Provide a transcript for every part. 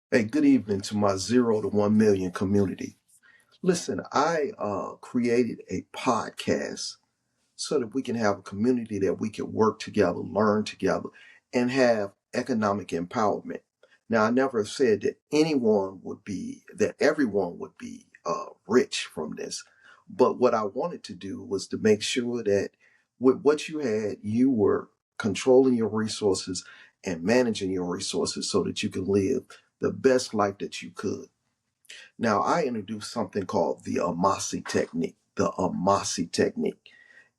Hey, good evening to my 0 to 1 million community. Listen, I created a podcast so that we can have a community that we can work together, learn together, and have economic empowerment. Now, I never said that everyone would be rich from this. But what I wanted to do was to make sure that with what you had, you were controlling your resources and managing your resources so that you can live the best life that you could. Now, I introduced something called the Amasi technique,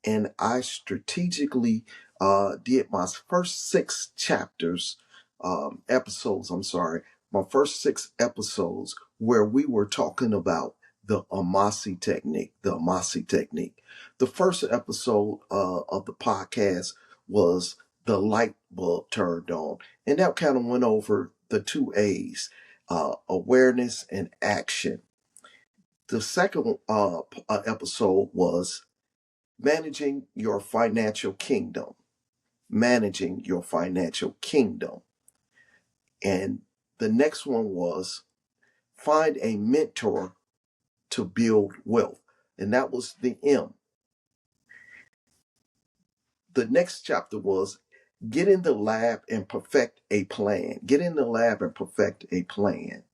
and I strategically did my first six chapters, episodes, I'm sorry, my first six episodes where we were talking about the Amasi technique. The first episode of the podcast was the light bulb turned on, and that kind of went over the two A's, awareness and action. The second episode was managing your financial kingdom, managing your financial kingdom. And the next one was find a mentor to build wealth. And that was the M. The next chapter was get in the lab and perfect a plan. Get in the lab and perfect a plan.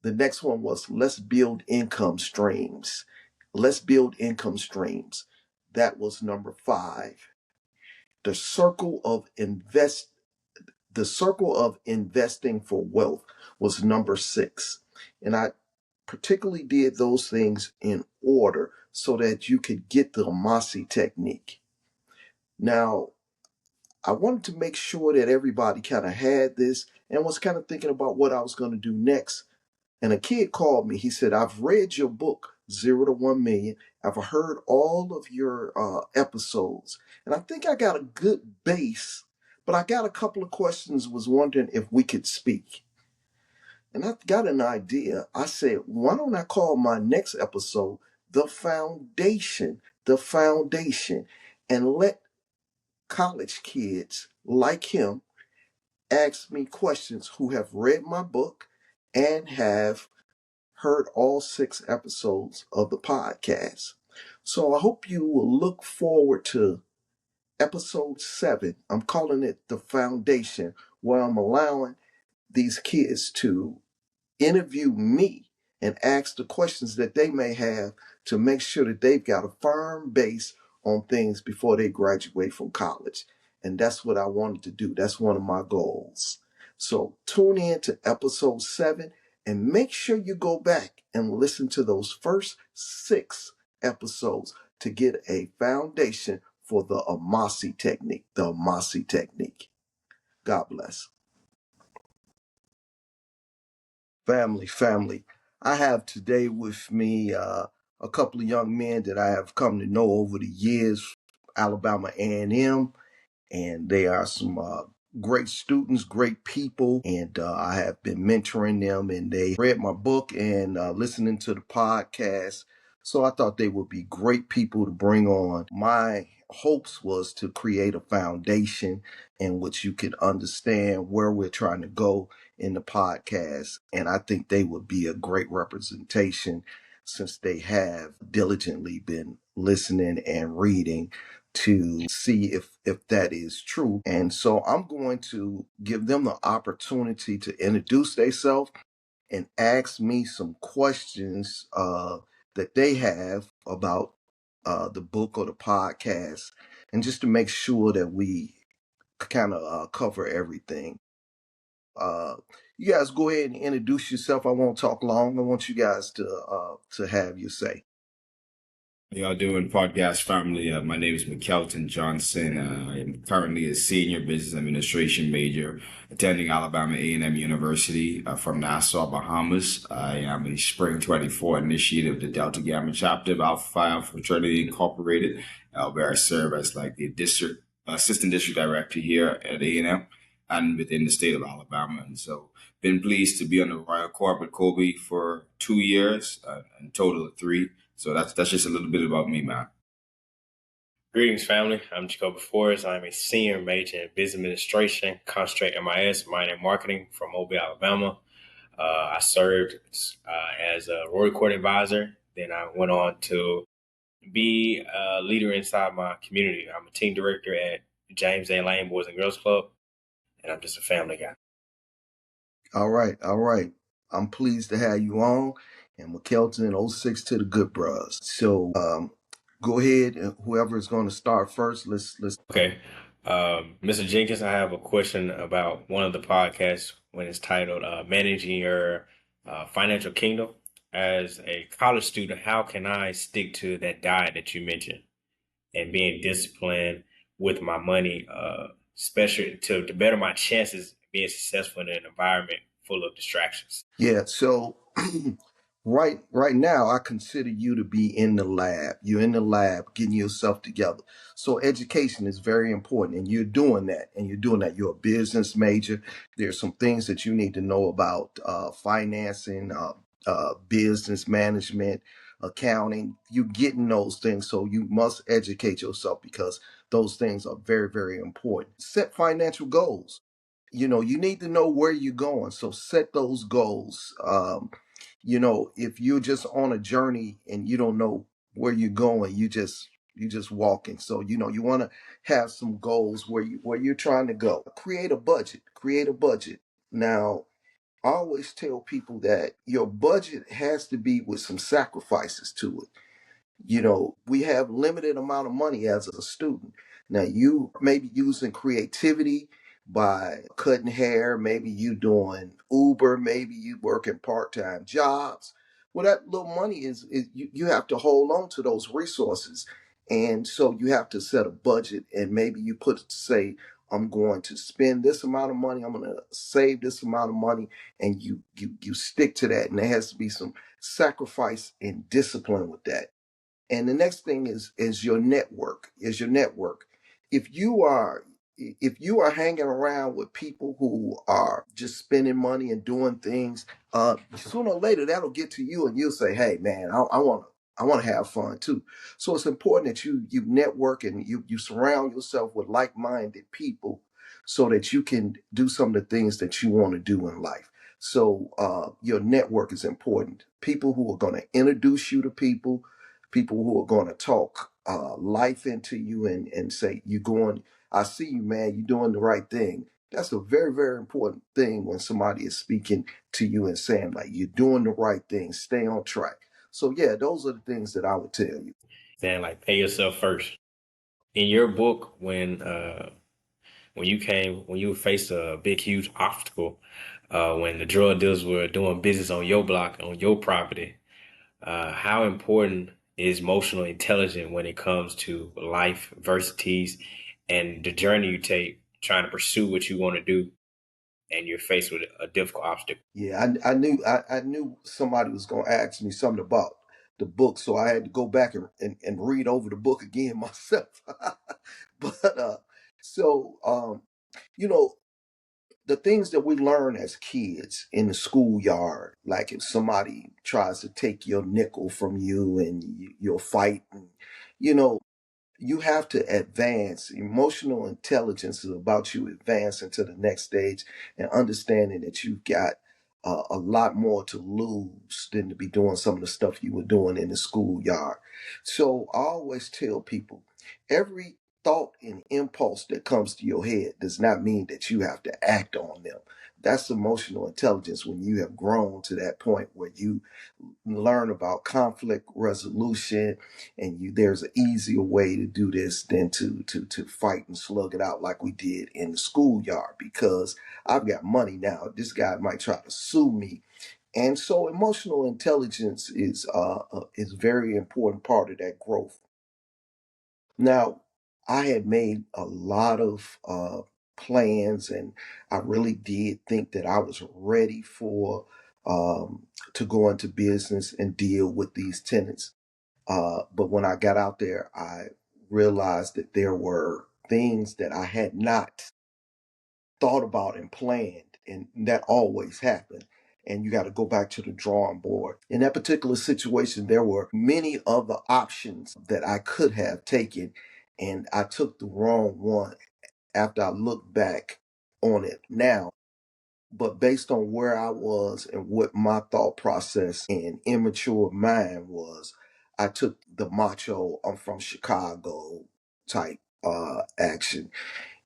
The next one was let's build income streams. Let's build income streams. That was number 5. The circle of invest the circle of investing for wealth was number 6. And I particularly did those things in order so that you could get the Amasi technique. Now, I wanted to make sure that everybody kind of had this and was kind of thinking about what I was going to do next. And a kid called me. He said, I've read your book, 0 to 1 million. I've heard all of your episodes. And I think I got a good base, but I got a couple of questions, was wondering if we could speak. And I got an idea. I said, why don't I call my next episode The Foundation, The Foundation, and let college kids like him ask me questions who have read my book and have heard all 6 episodes of the podcast. So I hope you will look forward to episode 7. I'm calling it The Foundation, where I'm allowing these kids to interview me and ask the questions that they may have to make sure that they've got a firm base on things before they graduate from college. And that's what I wanted to do. That's one of my goals. So tune in to episode 7 and make sure you go back and listen to those first 6 episodes to get a foundation for the Amasi technique. The Amasi technique. God bless. Family. I have today with me a couple of young men that I have come to know over the years, Alabama A&M, and they are some great students, great people, and I have been mentoring them, and they read my book and listening to the podcast. So I thought they would be great people to bring on. My hopes was to create a foundation in which you could understand where we're trying to go in the podcast. And I think they would be a great representation since they have diligently been listening and reading to see if that is true. And so I'm going to give them the opportunity to introduce themselves and ask me some questions that they have about the book or the podcast, and just to make sure that we kind of cover everything. Uh, you guys go ahead and introduce yourself. I won't talk long. I want you guys to have your say. How y'all doing, podcast family? My name is McKelton Johnson. I am currently a senior business administration major attending Alabama A&M University from Nassau, Bahamas. I am a Spring 24 initiative of the Delta Gamma chapter of Alpha Phi Fraternity Incorporated, where I serve as like the district assistant district director here at A&M and within the state of Alabama. And so, been pleased to be on the Royal Corps with Kobe for 2 years, and total of 3. So that's just a little bit about me, man. Greetings, family. I'm Jacoby Forrest. I'm a senior major in business administration, concentrate MIS, minor in marketing from Mobile, Alabama. I served as a road recording advisor. Then I went on to be a leader inside my community. I'm a team director at James A. Lane Boys and Girls Club, and I'm just a family guy. All right, all right. I'm pleased to have you on. And McKelton, '06 to the good bros. So go ahead, and whoever is going to start first, let's. Okay. Mr. Jenkins, I have a question about one of the podcasts when it's titled Managing Your Financial Kingdom. As a college student, how can I stick to that diet that you mentioned and being disciplined with my money, especially to better my chances of being successful in an environment full of distractions? Yeah, so right now I consider you to be in the lab. You're in the lab getting yourself together. So education is very important and you're doing that and you're doing that. You're a business major. There's some things that you need to know about financing, business management, accounting. You're getting those things. So you must educate yourself because those things are very, very important. Set financial goals. You need to know where you're going, so set those goals. If you're just on a journey and you don't know where you're going, you just walking. So you want to have some goals where you're trying to go. Create a budget. Now, I always tell people that your budget has to be with some sacrifices to it. We have limited amount of money as a student. Now you may be using creativity by cutting hair, maybe you doing Uber, maybe you working part-time jobs. Well, that little money is you have to hold on to those resources. And so you have to set a budget and maybe you say, I'm going to spend this amount of money, I'm going to save this amount of money, and you stick to that. And there has to be some sacrifice and discipline with that. And the next thing is your network. If you are if you are hanging around with people who are just spending money and doing things, sooner or later that'll get to you, and you'll say, "Hey, man, I want to have fun too." So it's important that you network and you surround yourself with like minded people, so that you can do some of the things that you want to do in life. So your network is important. People who are going to introduce you to people who are going to talk life into you and say, I see you, man, you're doing the right thing. That's a very, very important thing when somebody is speaking to you and saying, like, you're doing the right thing, stay on track. So, yeah, those are the things that I would tell you. Saying like pay yourself first. In your book, when you faced a big, huge obstacle, when the drug dealers were doing business on your block, on your property, how important is emotional intelligence when it comes to life, adversities, and the journey you take trying to pursue what you want to do, and you're faced with a difficult obstacle? Yeah, I knew somebody was going to ask me something about the book, so I had to go back and read over the book again myself. But so you know, the things that we learn as kids in the schoolyard, like if somebody tries to take your nickel from you and you'll fight, and you know, you have to advance. Emotional intelligence is about you advancing to the next stage and understanding that you've got a lot more to lose than to be doing some of the stuff you were doing in the schoolyard. So I always tell people, every thought and impulse that comes to your head does not mean that you have to act on them. That's emotional intelligence when you have grown to that point where you learn about conflict resolution, and there's an easier way to do this than to fight and slug it out like we did in the schoolyard, because I've got money now, this guy might try to sue me. And so emotional intelligence is a very important part of that growth. Now, I had made a lot of plans, and I really did think that I was ready for to go into business and deal with these tenants. But when I got out there, I realized that there were things that I had not thought about and planned, and that always happened. And you got to go back to the drawing board. In that particular situation, there were many other options that I could have taken, and I took the wrong one after I look back on it now. But based on where I was and what my thought process and immature mind was, I took the macho, I'm from Chicago type action.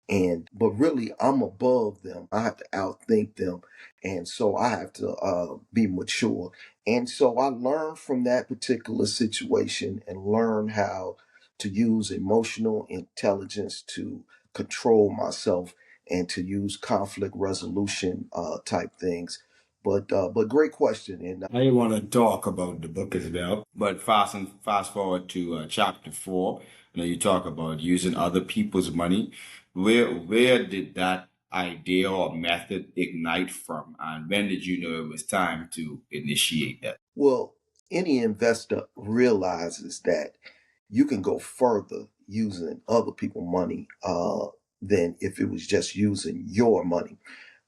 And but really I'm above them. I have to outthink them, and so I have to be mature. And so I learned from that particular situation and learn how to use emotional intelligence to control myself and to use conflict resolution type things. But great question. And I want to talk about the book as well, but fast forward to chapter 4. You know, you talk about using other people's money. Where did that idea or method ignite from, and when did you know it was time to initiate that? well, any investor realizes that you can go further using other people's money than if it was just using your money.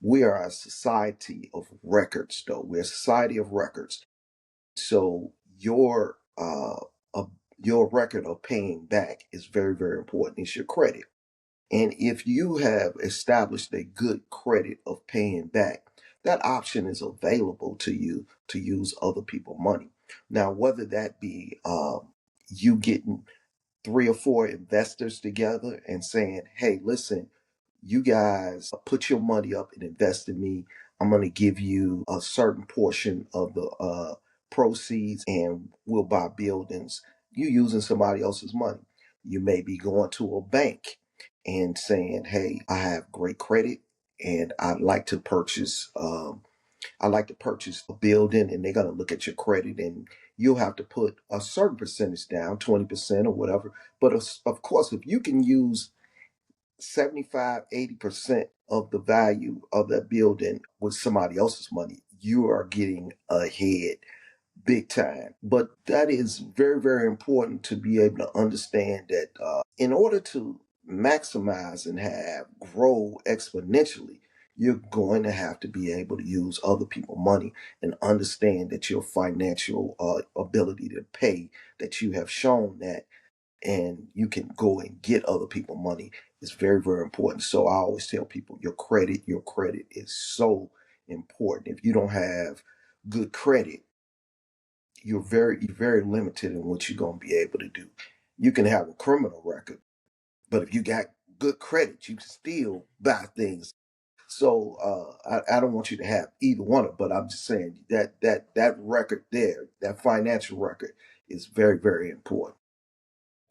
We are a society of records, though. We're a society of records. So uh, your record of paying back is very, very important. It's your credit. And if you have established a good credit of paying back, that option is available to you to use other people's money. Now, whether that be you getting 3 or 4 investors together and saying, hey, listen, you guys put your money up and invest in me. I'm going to give you a certain portion of the proceeds and we'll buy buildings. You using somebody else's money. You may be going to a bank and saying, hey, I have great credit and I'd like to purchase a building, and they're going to look at your credit and you'll have to put a certain percentage down, 20% or whatever. But of course, if you can use 75, 80% of the value of that building with somebody else's money, you are getting ahead big time. But that is very, very important to be able to understand that in order to maximize and have grow exponentially, you're going to have to be able to use other people's money and understand that your financial ability to pay, that you have shown that and you can go and get other people money is very, very important. So I always tell people your credit is so important. If you don't have good credit, you're very limited in what you're going to be able to do. You can have a criminal record, but if you got good credit, you can still buy things. So I don't want you to have either one of, but I'm just saying that record there, that financial record, is very, very important.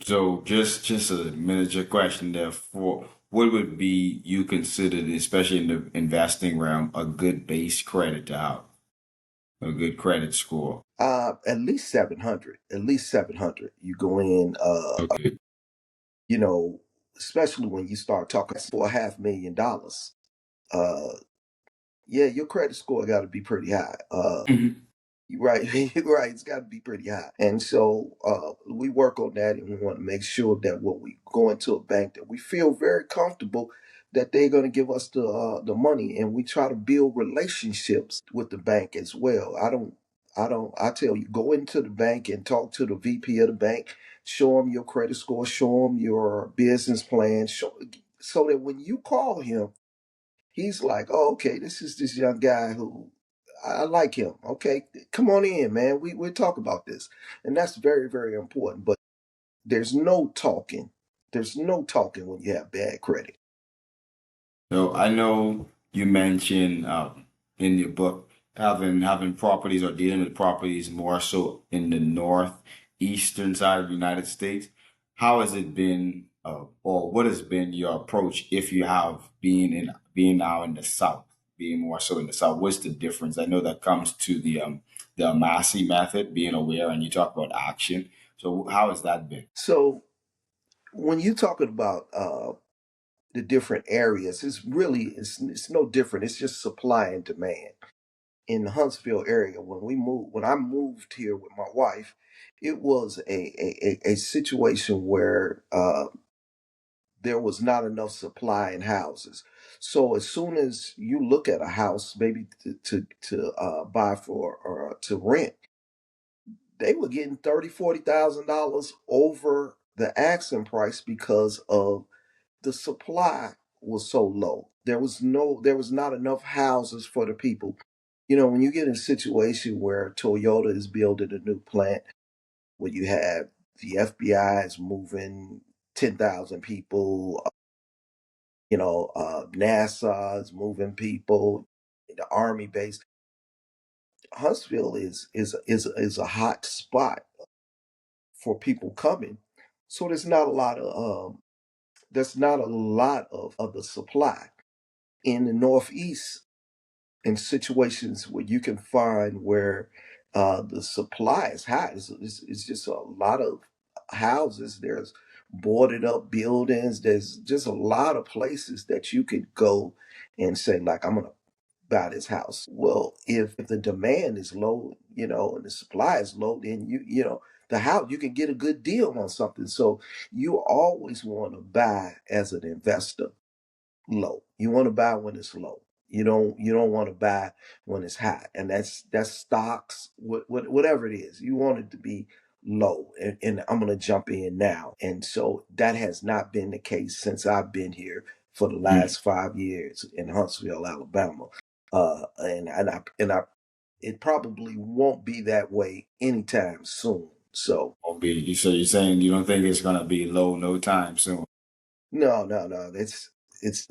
So just a miniature question there for what would be you considered, especially in the investing realm, a good base credit to have, a good credit score? At least 700. At least 700. You go in, Okay. you know, especially when you start talking for $500,000. Uh, yeah, your credit score got to be pretty high. Mhm. Right, right. It's got to be pretty high. And so we work on that, and we want to make sure that when we go into a bank, that we feel very comfortable that they're going to give us the money, and we try to build relationships with the bank as well. I tell you, go into the bank and talk to the VP of the bank, show them your credit score, show them your business plan, so that when you call him, he's like, oh, okay, this is this young guy who I like him. Okay, come on in, man. We'll talk about this. And that's very, very important. But there's no talking. There's no talking when you have bad credit. So I know you mentioned in your book having properties or dealing with properties more so in the northeastern side of the United States. How has it been, or what has been your approach if you have being now in the south, being more so in the south? What's the difference? I know that comes to the Massey method, being aware, and you talk about action. So how has that been? So when you're talking about the different areas, it's no different. It's just supply and demand. In the Huntsville area, when I moved here with my wife, it was a situation where there was not enough supply in houses. So as soon as you look at a house, maybe to buy for or to rent, they were getting $30,000, $40,000 over. the asking price because of the supply was so low. There was not enough houses for the people. You know, when you get in a situation where Toyota is building a new plant, where you have the FBI is moving 10,000 people, NASA is moving people, the Army base. Huntsville is a hot spot for people coming, so there's not a lot of the supply in the Northeast. In situations where you can find where the supply is high, it's just a lot of houses. There's boarded up buildings. There's just a lot of places that you could go and say, like, I'm gonna buy this house. Well, if the demand is low, and the supply is low, then the house, you can get a good deal on something. So you always want to buy as an investor low. You want to buy when it's low. You don't want to buy when it's high, and that's stocks, whatever it is. You want it to be low, and I'm going to jump in now. And so that has not been the case since I've been here for the Mm. last 5 years in Huntsville, Alabama. And it probably won't be that way anytime soon. So So you're saying you don't think it's gonna be low no time soon? no, no, no. It's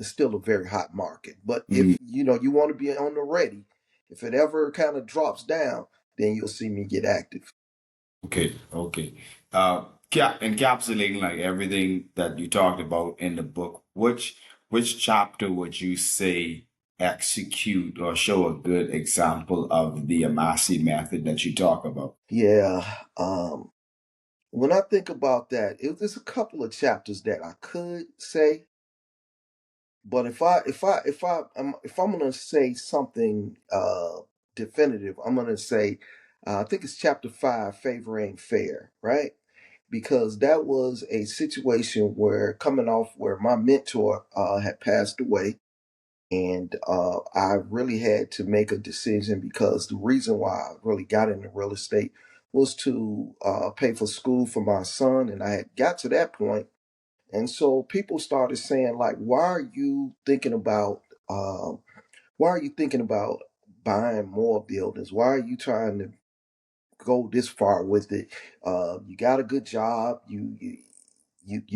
still a very hot market. But Mm. if you want to be on the ready, if it ever kind of drops down, then you'll see me get active. Okay, okay. Encapsulating like everything that you talked about in the book, which chapter would you say execute or show a good example of the Amasi method that you talk about? Yeah. When I think about that, there's a couple of chapters that I could say, but if I'm gonna say something definitive, I'm gonna say I think it's chapter 5, favor ain't fair, right? Because that was a situation where coming off where my mentor had passed away, and I really had to make a decision because the reason why I really got into real estate was to pay for school for my son, and I had got to that point, and so people started saying like, um, why are you thinking about buying more buildings? Why are you trying to go this far with it? You got a good job. You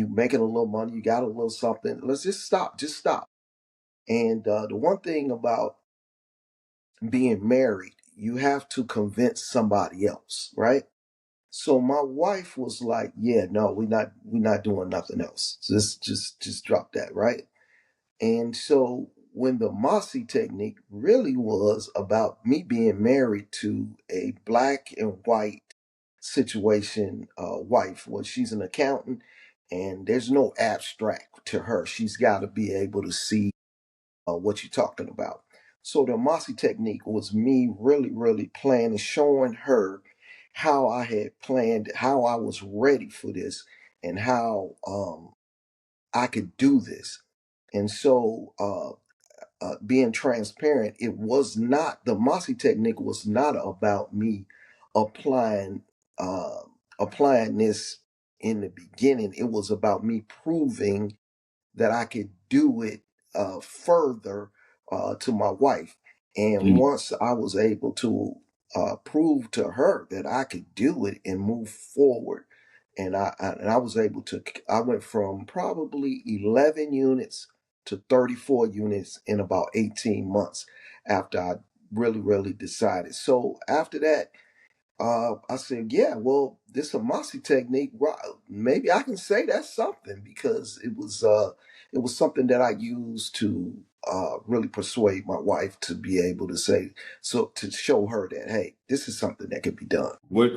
making a little money. You got a little something. Let's just stop. Just stop. And the one thing about being married, you have to convince somebody else, right? So my wife was like, "Yeah, no, we're not doing nothing else. Just drop that, right?" And so when the Mossy technique really was about me being married to a black and white situation, wife, well, she's an accountant, and there's no abstract to her. She's got to be able to see what you're talking about. So the Mossy technique was me really, really planning, showing her how I had planned, how I was ready for this, and how I could do this. And so being transparent, it was not the Mossy technique was not about me applying uh, applying this in the beginning. It was about me proving that I could do it further to my wife. And Mm. once I was able to prove to her that I could do it and move forward, and I was able to, I went from probably 11 units to 34 units in about 18 months after I really, really decided. So after that, I said, yeah, well, this Amasi technique, maybe I can say that's something because it was something that I used to really persuade my wife to be able to say, so to show her that, hey, this is something that can be done. What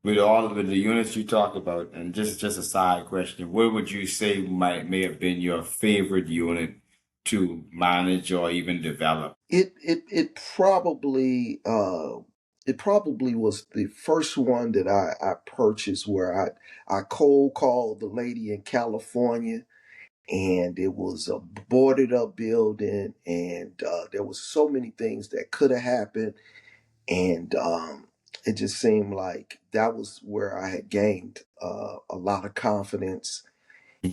with all of the units you talk about, and just a side question, what would you say may have been your favorite unit to manage or even develop? It probably was the first one that I purchased where I cold called the lady in California, and it was a boarded up building, and there was so many things that could have happened, and it just seemed like that was where I had gained a lot of confidence,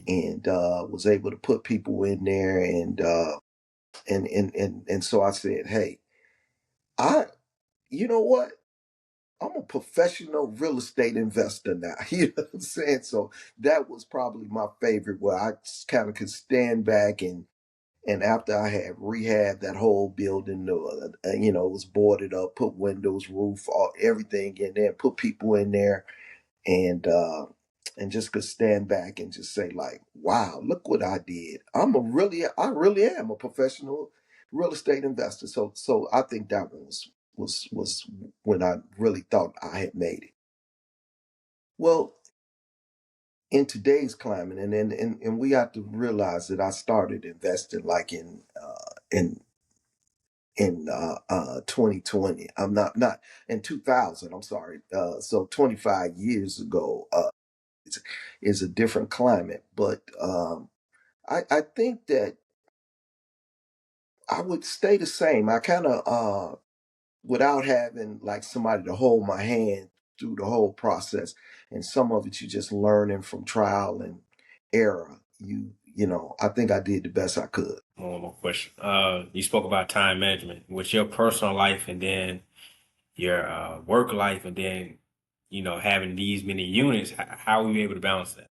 and was able to put people in there, and so I said, hey, I you know what? I'm a professional real estate investor now. You know what I'm saying? So that was probably my favorite, where I just kind of could stand back, and after I had rehabbed that whole building, it was boarded up, put windows, roof, all everything in there, put people in there, and just could stand back and just say like, wow, look what I did. I really am a professional real estate investor. So I think that one was when I really thought I had made it. Well, in today's climate, and we have to realize that I started investing like in 2020. I'm not in 2000. I'm sorry. So 25 years ago. Is a different climate. But I think that I would stay the same. I kind of, without having like somebody to hold my hand through the whole process, and some of it you just learning from trial and error. I think I did the best I could. One more question. You spoke about time management with your personal life and then your work life, and then having these many units. How were you able to balance that?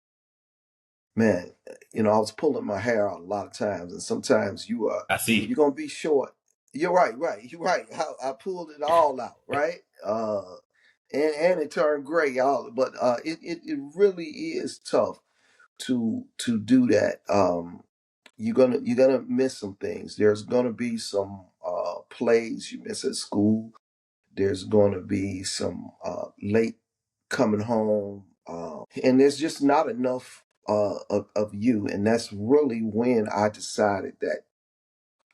Man, I was pulling my hair out a lot of times, and sometimes I you're see. gonna be short. You're right, right. You're right. I pulled it all out, right? And it turned gray, all. But it really is tough to do that. You're gonna miss some things. There's gonna be some plays you miss at school. There's gonna be some late coming home. And there's just not enough of you, and that's really when I decided that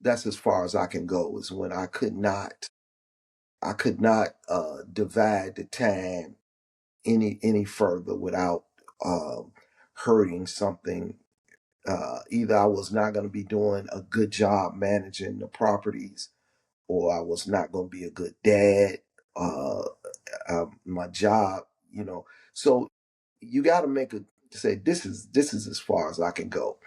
that's as far as I can go, is when I could not divide the time any further without um hurting something. Either I was not going to be doing a good job managing the properties, or I was not going to be a good dad. uh my job, so you got to make a say, this is as far as I can go.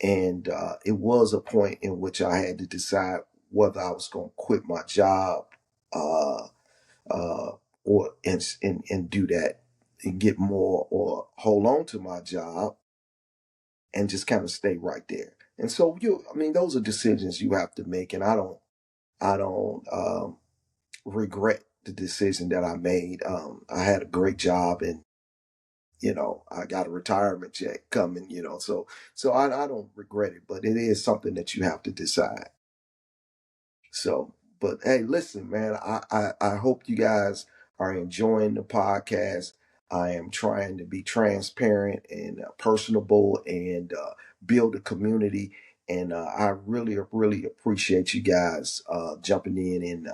And it was a point in which I had to decide whether I was going to quit my job, uh, uh, or do that and get more, or hold on to my job and just kind of stay right there. And so I mean, those are decisions you have to make, and I don't regret the decision that I made. I had a great job, and I got a retirement check coming. So I don't regret it, but it is something that you have to decide. So, but hey, listen, man, I hope you guys are enjoying the podcast. I am trying to be transparent and personable, and build a community. And I really, really appreciate you guys jumping in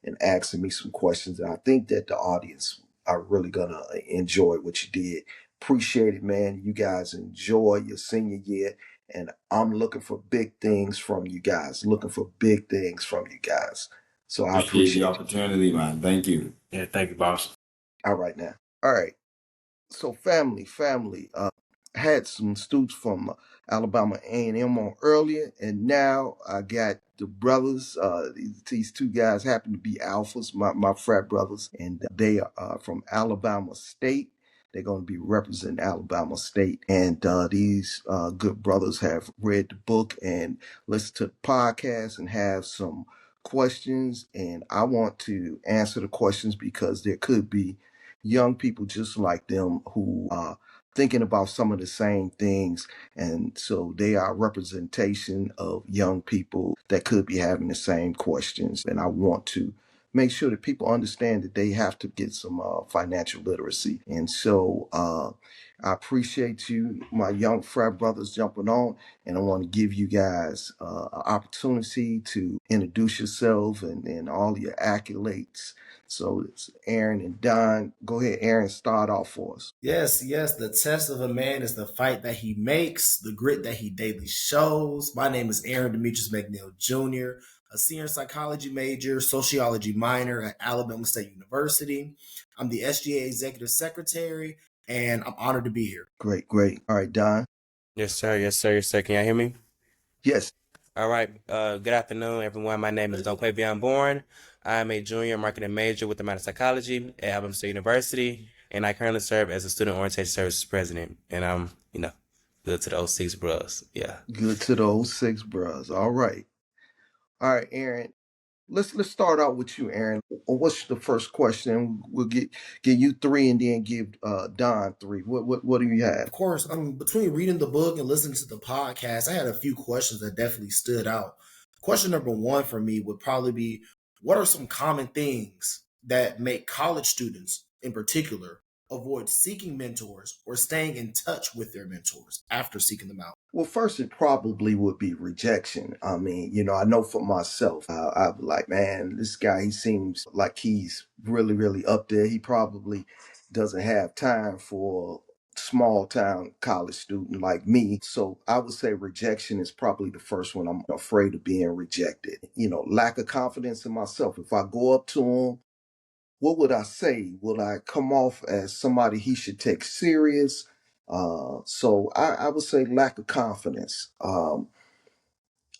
and asking me some questions. And I think that the audience are really gonna enjoy what you did. Appreciate it, man. You guys enjoy your senior year, and I'm looking for big things from you guys. Looking for big things from you guys. So I Appreciate the appreciate you. opportunity, man. Thank you. Yeah, thank you, boss. All right now. All right. So family. Had some students from Alabama A&M on earlier, and now I got the brothers. These two guys happen to be alphas, my frat brothers, and they are from Alabama State. They're going to be representing Alabama State, and these good brothers have read the book and listened to the podcast and have some questions. And I want to answer the questions because there could be young people just like them who are thinking about some of the same things. And so they are a representation of young people that could be having the same questions. And I want to make sure that people understand that they have to get some financial literacy. And so I appreciate you, my young frat brothers, jumping on. And I want to give you guys an opportunity to introduce yourself and all your accolades. So it's Aaron and Don. Go ahead, Aaron, start off for us. Yes, yes. The test of a man is the fight that he makes, the grit that he daily shows. My name is Aaron Demetrius McNeil Jr. a senior psychology major, sociology minor at Alabama State University. I'm the SGA executive secretary, and I'm honored to be here. Great, great. All right, Don. Yes, sir. Yes, sir. Yes, sir. Can y'all hear me? Yes. All right. Good afternoon, everyone. My name is Don Quavion Bourne. I'm a junior marketing major with the minor psychology at Alabama State University, and I currently serve as a student orientation services president. And I'm, good to the 06 bros. Yeah. Good to the 06 bros. All right. All right, Aaron. Let's start out with you, Aaron. What's the first question? We'll give you three and then give Don three. What do you have? Of course, between reading the book and listening to the podcast, I had a few questions that definitely stood out. Question number one for me would probably be, what are some common things that make college students in particular avoid seeking mentors or staying in touch with their mentors after seeking them out? Well, first, it probably would be rejection. I mean, I know for myself, I'd be like, man, this guy, he seems like he's really, really up there. He probably doesn't have time for small town college student like me. So I would say rejection is probably the first one. I'm afraid of being rejected. Lack of confidence in myself. If I go up to him, what would I say? Would I come off as somebody he should take serious? So I would say lack of confidence,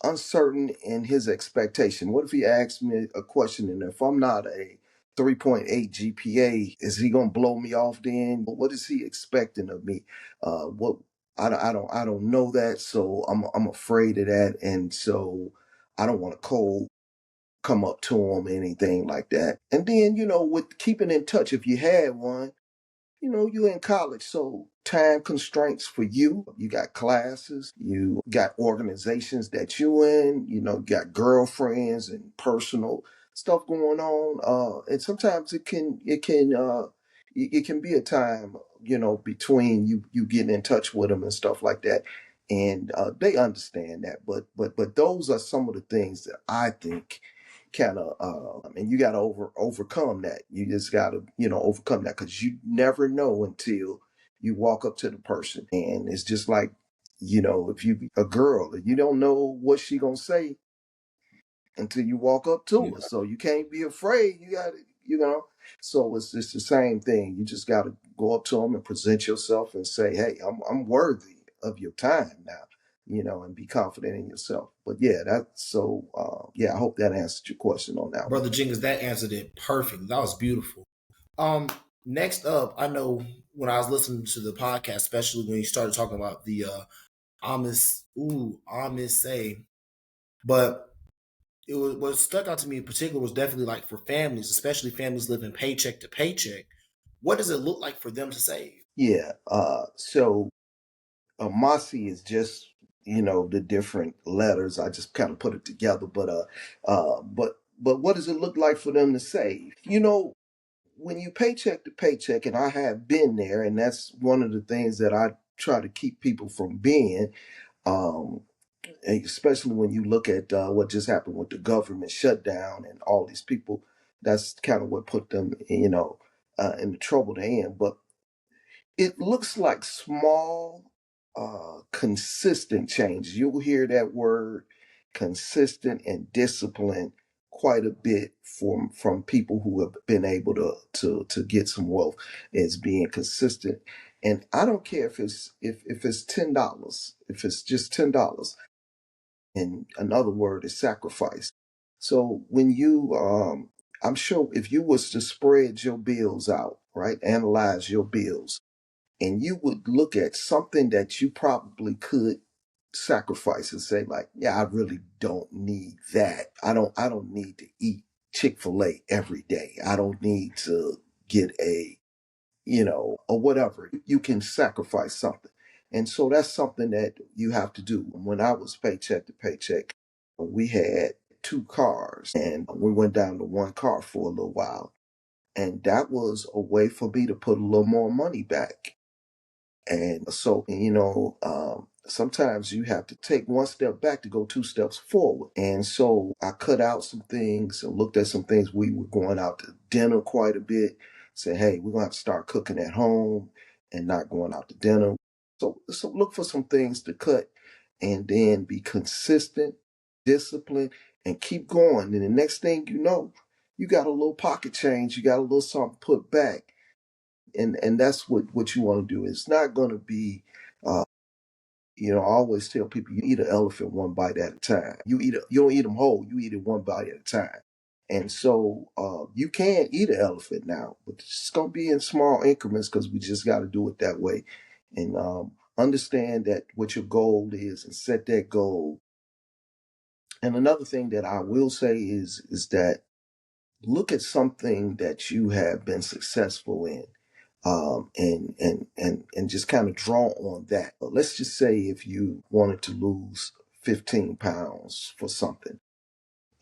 uncertain in his expectation. What if he asks me a question and if I'm not a 3.8 GPA, is he gonna blow me off then? What is he expecting of me? What I don't know that, so I'm afraid of that, and so I don't want to cold come up to him, anything like that. And then, with keeping in touch, if you had one, you're in college, so time constraints for you. You got classes, you got organizations that you in, got girlfriends and personal stuff going on. And sometimes it can be a time, between you getting in touch with them and stuff like that. And they understand that, but those are some of the things that I think kind of and you got to overcome that. You just got to overcome that, because you never know until you walk up to the person. And it's just like, if you a girl, you don't know what she gonna say until you walk up to her. So you can't be afraid. You got to, so it's just the same thing. You just got to go up to them and present yourself and say, hey, I'm worthy of your time now, and be confident in yourself. But yeah, that's so, yeah, I hope that answered your question on that one. Brother Jenkins, that answered it perfect. That was beautiful. Next up, I know when I was listening to the podcast, especially when you started talking about the Amish say, but it was what stuck out to me in particular was definitely like for families, especially families living paycheck to paycheck. What does it look like for them to save? Yeah. So Masi is just, the different letters. I just kind of put it together. But what does it look like for them to save? When you paycheck to paycheck, and I have been there, and that's one of the things that I try to keep people from being, especially when you look at what just happened with the government shutdown and all these people. That's kind of what put them, in the trouble they're in. But it looks like small, consistent changes. You'll hear that word consistent and disciplined quite a bit from people who have been able to get some wealth, as being consistent. And I don't care if it's $10, if it's just $10. And another word is sacrifice. So when you I'm sure if you was to spread your bills out, right, analyze your bills, and you would look at something that you probably could sacrifice and say, like, yeah, I really don't need that. I don't need to eat Chick-fil-A every day. I don't need to get or whatever. You can sacrifice something. And so that's something that you have to do. When I was paycheck to paycheck, we had two cars, and we went down to one car for a little while. And that was a way for me to put a little more money back. And so, sometimes you have to take one step back to go two steps forward. And so I cut out some things and looked at some things. We were going out to dinner quite a bit. Said, hey, we're going to have to start cooking at home and not going out to dinner. So look for some things to cut, and then be consistent, disciplined, and keep going. And the next thing you know, you got a little pocket change, you got a little something put back. And that's what you want to do. It's not going to be, I always tell people you eat an elephant one bite at a time. You don't eat them whole. You eat it one bite at a time. And so you can eat an elephant now, but it's going to be in small increments because we just got to do it that way. And understand that what your goal is and set that goal. And another thing that I will say is that look at something that you have been successful in, and just kind of draw on that. Let's just say if you wanted to lose 15 pounds for something,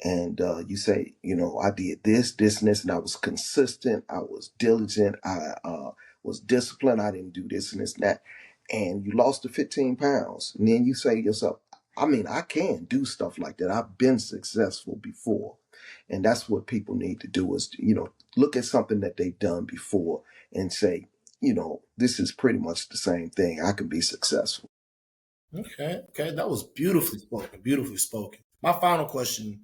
and you say, I did this, and this, and I was consistent, I was diligent, I was disciplined, I didn't do this and this and that, and you lost the 15 pounds, and then you say to yourself, I mean, I can do stuff like that. I've been successful before. And that's what people need to do is, look at something that they've done before and say, this is pretty much the same thing. I can be successful. Okay, that was beautifully spoken. Beautifully spoken. My final question,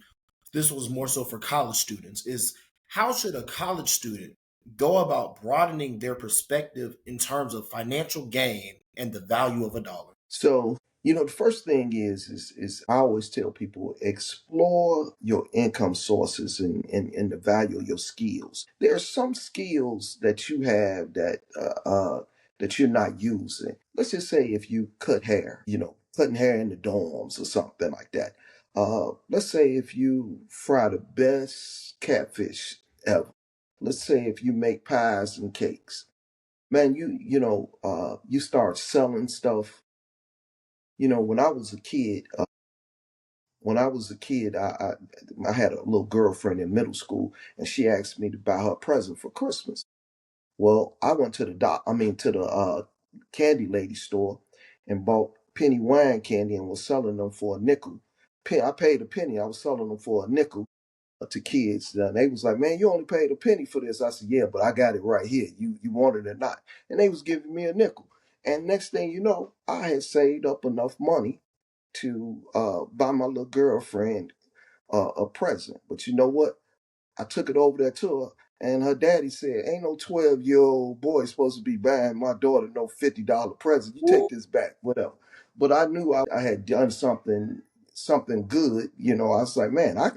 this was more so for college students, is how should a college student go about broadening their perspective in terms of financial gain and the value of a dollar? So, the first thing is I always tell people explore your income sources and the value of your skills. There are some skills that you have that you're not using. Let's just say if you cut hair, cutting hair in the dorms or something like that. Let's say if you fry the best catfish ever. Let's say if you make pies and cakes. Man, you start selling stuff. When I was a kid, I had a little girlfriend in middle school, and she asked me to buy her a present for Christmas. Well, I went to the candy lady store and bought penny wine candy and was selling them for a nickel. I paid a penny. I was selling them for a nickel to kids. And they was like, "Man, you only paid a penny for this." I said, "Yeah, but I got it right here. You want it or not?" And they was giving me a nickel. And next thing you know, I had saved up enough money to buy my little girlfriend a present. But you know what? I took it over there to her, and her daddy said, "Ain't no 12-year-old boy supposed to be buying my daughter no $50 present. You take this back, whatever." But I knew I had done something good. I was like, man, I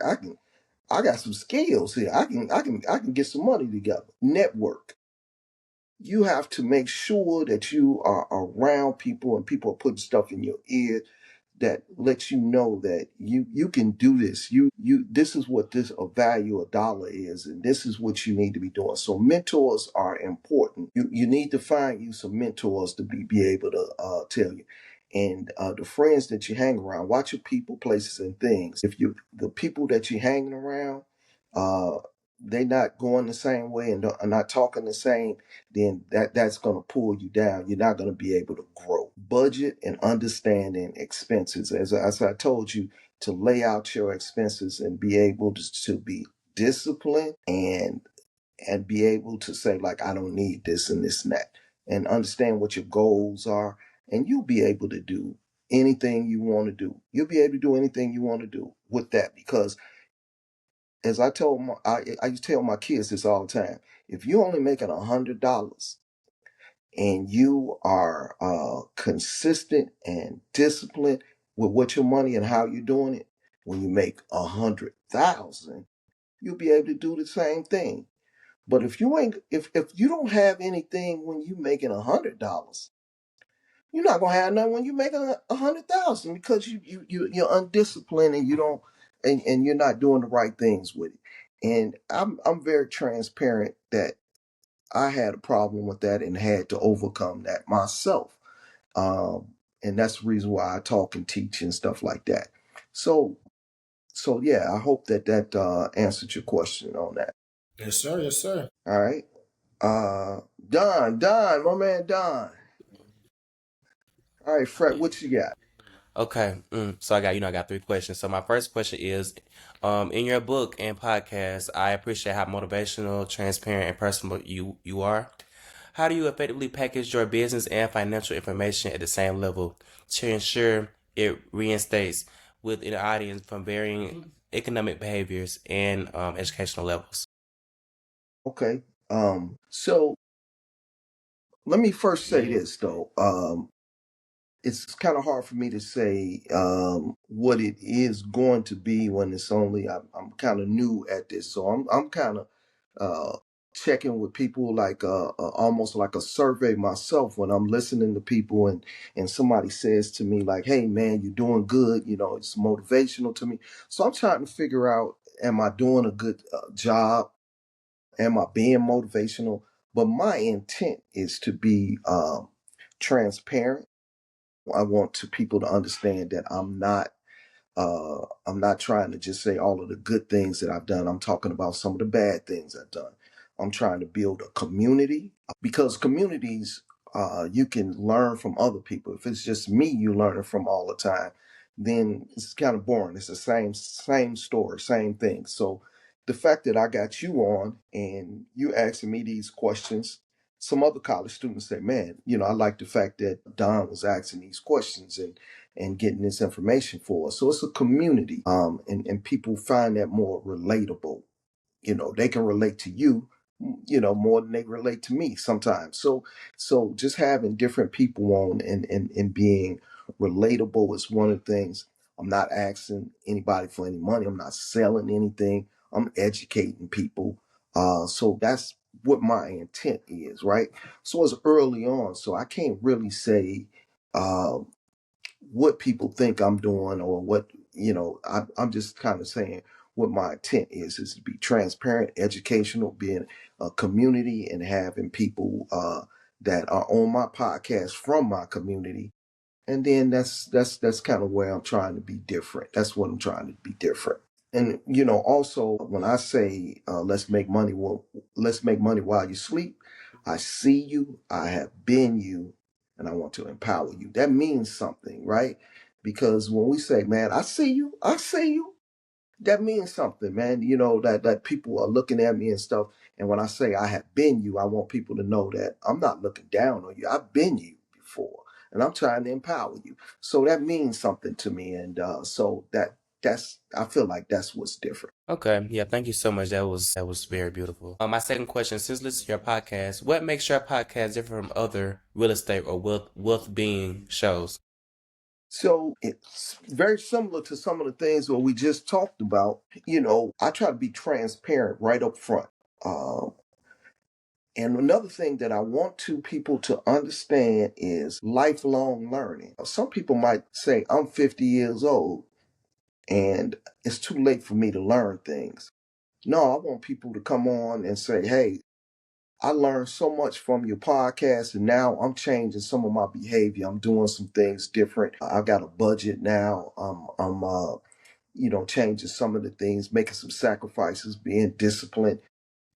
got some skills here. I can get some money together. Network. You have to make sure that you are around people and people are putting stuff in your ear that lets you know that you can do this. This is what this a value a dollar is, and this is what you need to be doing. So mentors are important. You need to find you some mentors to be able to tell you. And the friends that you hang around, watch your people, places, and things. If the people that you're hanging around, uh, they're not going the same way and are not talking the same, then that's going to pull you down. You're not going to be able to grow. Budget and understanding expenses. As I told you, to lay out your expenses and be able to be disciplined and be able to say, like, I don't need this and this and that, and understand what your goals are, and you'll be able to do anything you want to do. You'll be able to do anything you want to do with that, because as I used to tell my kids this all the time. If you're only making $100 and you are consistent and disciplined with what your money and how you're doing it, when you make 100,000, you'll be able to do the same thing. But if you don't have anything when you making $100, you're not gonna have nothing when you make 100,000, because you're undisciplined and you don't and you're not doing the right things with it. And I'm very transparent that I had a problem with that and had to overcome that myself. And that's the reason why I talk and teach and stuff like that. So yeah, I hope that answered your question on that. Yes, sir. Yes, sir. All right. Don, my man Don. All right, Fred, what you got? Okay, so I got three questions. So my first question is, in your book and podcast, I appreciate how motivational, transparent, and personal you are. How do you effectively package your business and financial information at the same level to ensure it reinstates within the audience from varying economic behaviors and educational levels? Okay. So let me first say Yeah. this though. It's kind of hard for me to say what it is going to be when it's only I'm kind of new at this, so I'm kind of uh, checking with people like almost like a survey myself when I'm listening to people and somebody says to me like, "Hey man, you're doing good," it's motivational to me. So I'm trying to figure out, am I doing a good job? Am I being motivational? But my intent is to be transparent. I want to people to understand that I'm not trying to just say all of the good things that I've done. I'm talking about some of the bad things I've done. I'm trying to build a community because communities, you can learn from other people. If it's just me you learning from all the time, then it's kind of boring. It's the same story, same thing. So the fact that I got you on and you asking me these questions, some other college students say, man, I like the fact that Don was asking these questions and getting this information for us. So it's a community, and people find that more relatable. They can relate to you, more than they relate to me sometimes. So just having different people on and being relatable is one of the things. I'm not asking anybody for any money. I'm not selling anything. I'm educating people. So that's what my intent is, right? So it's early on, so I can't really say uh, what people think I'm doing or what, I'm just kind of saying what my intent is to be transparent, educational, being a community and having people that are on my podcast from my community. And then that's kind of where I'm trying to be different. That's what I'm trying to be different. And also when I say let's make money while you sleep, I see you, I have been you, and I want to empower you. That means something, right? Because when we say, man, I see you, that means something, man. That people are looking at me and stuff. And when I say I have been you, I want people to know that I'm not looking down on you. I've been you before, and I'm trying to empower you. So that means something to me, and so that's I feel like that's what's different. Okay, yeah, thank you so much. That was very beautiful. My second question, since listening to your podcast, what makes your podcast different from other real estate or wealth being shows? So it's very similar to some of the things what we just talked about. I try to be transparent right up front. Um, And another thing that I want to people to understand is lifelong learning. Some people might say, I'm 50 years old and it's too late for me to learn things. No, I want people to come on and say, hey, I learned so much from your podcast and now I'm changing some of my behavior. I'm doing some things different. I got a budget now. I'm changing some of the things, making some sacrifices, being disciplined.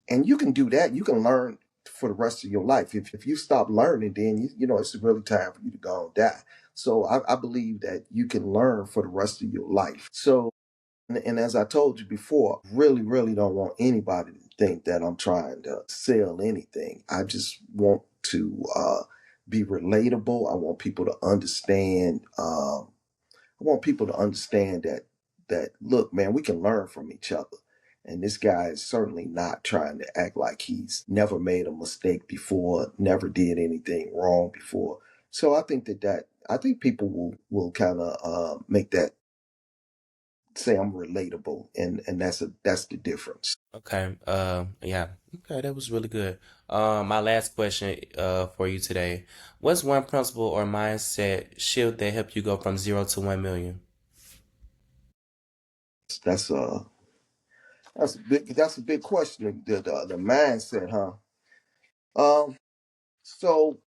And you can do that. You can learn for the rest of your life. If you stop learning, then it's really time for you to go and die. So I believe that you can learn for the rest of your life. So and as I told you before, really, really don't want anybody to think that I'm trying to sell anything. I just want to be relatable. I want people to understand. I want people to understand that look, man, we can learn from each other. And this guy is certainly not trying to act like he's never made a mistake before, never did anything wrong before. So I think I think people will kind of make that say I'm relatable, and that's the difference. Okay, yeah, okay, that was really good. My last question, for you today, what's one principle or mindset shift that helped you go from 0 to 1 million? That's a that's a big question. The mindset, huh? Um, so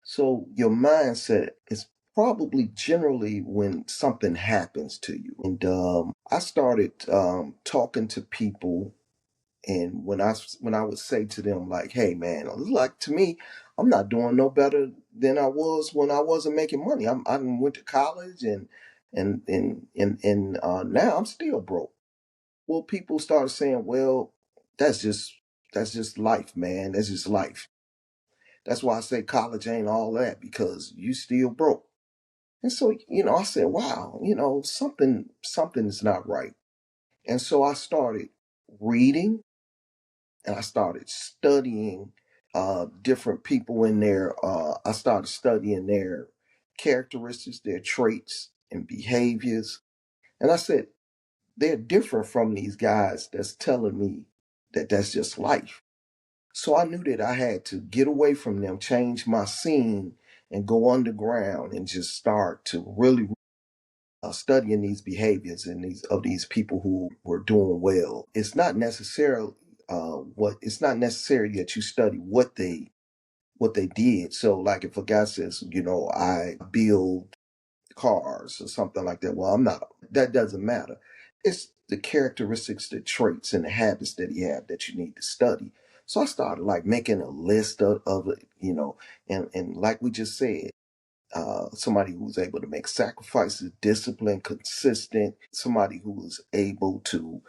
So your mindset is probably generally when something happens to you. And I started talking to people, and when I would say to them like, "Hey, man, like to me, I'm not doing no better than I was when I wasn't making money. I went to college and now I'm still broke." Well, people started saying, "Well, that's just that's just life, man. That's just life." That's why I say college ain't all that because you still broke. And so, I said, wow, something is not right. And so I started reading and I started studying different people in there. I started studying their characteristics, their traits and behaviors. And I said, they're different from these guys that's telling me that that's just life. So I knew that I had to get away from them, change my scene, and go underground and just start to really studying these behaviors and these people who were doing well. It's not necessarily it's not necessary that you study what they did. So like if a guy says, I build cars or something like that, well, I'm not. That doesn't matter. It's the characteristics, the traits, and the habits that he had that you need to study. So I started like making a list of it, and like we just said, somebody who was able to make sacrifices, disciplined, consistent, somebody who was able to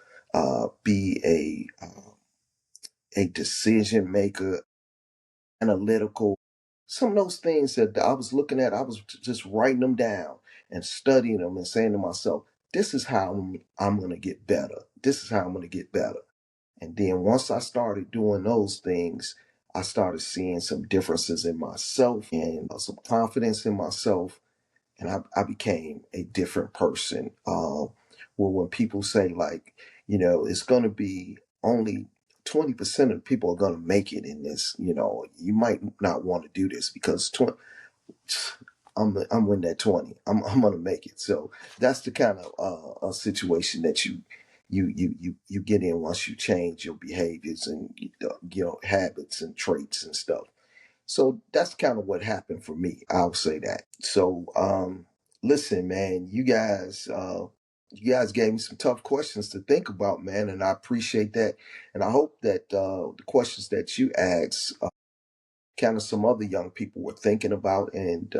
be a decision maker, analytical. Some of those things that I was looking at, I was just writing them down and studying them and saying to myself, this is how I'm going to get better. This is how I'm going to get better. And then once I started doing those things, I started seeing some differences in myself and some confidence in myself, and I became a different person. Well, when people say like, it's going to be only 20% of the people are going to make it in this, you might not want to do this because I'm in that 20. I'm going to make it. So that's the kind of a situation that you get in once you change your behaviors and habits and traits and stuff. So that's kind of what happened for me. I'll say that. So listen, man, you guys gave me some tough questions to think about, man, and I appreciate that. And I hope that the questions that you asked kind of some other young people were thinking about and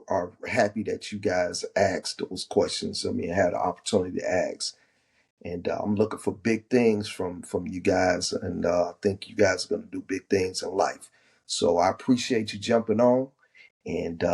are happy that you guys asked those questions. I mean, I had an opportunity to ask. And I'm looking for big things from you guys, and I think you guys are going to do big things in life. So I appreciate you jumping on, and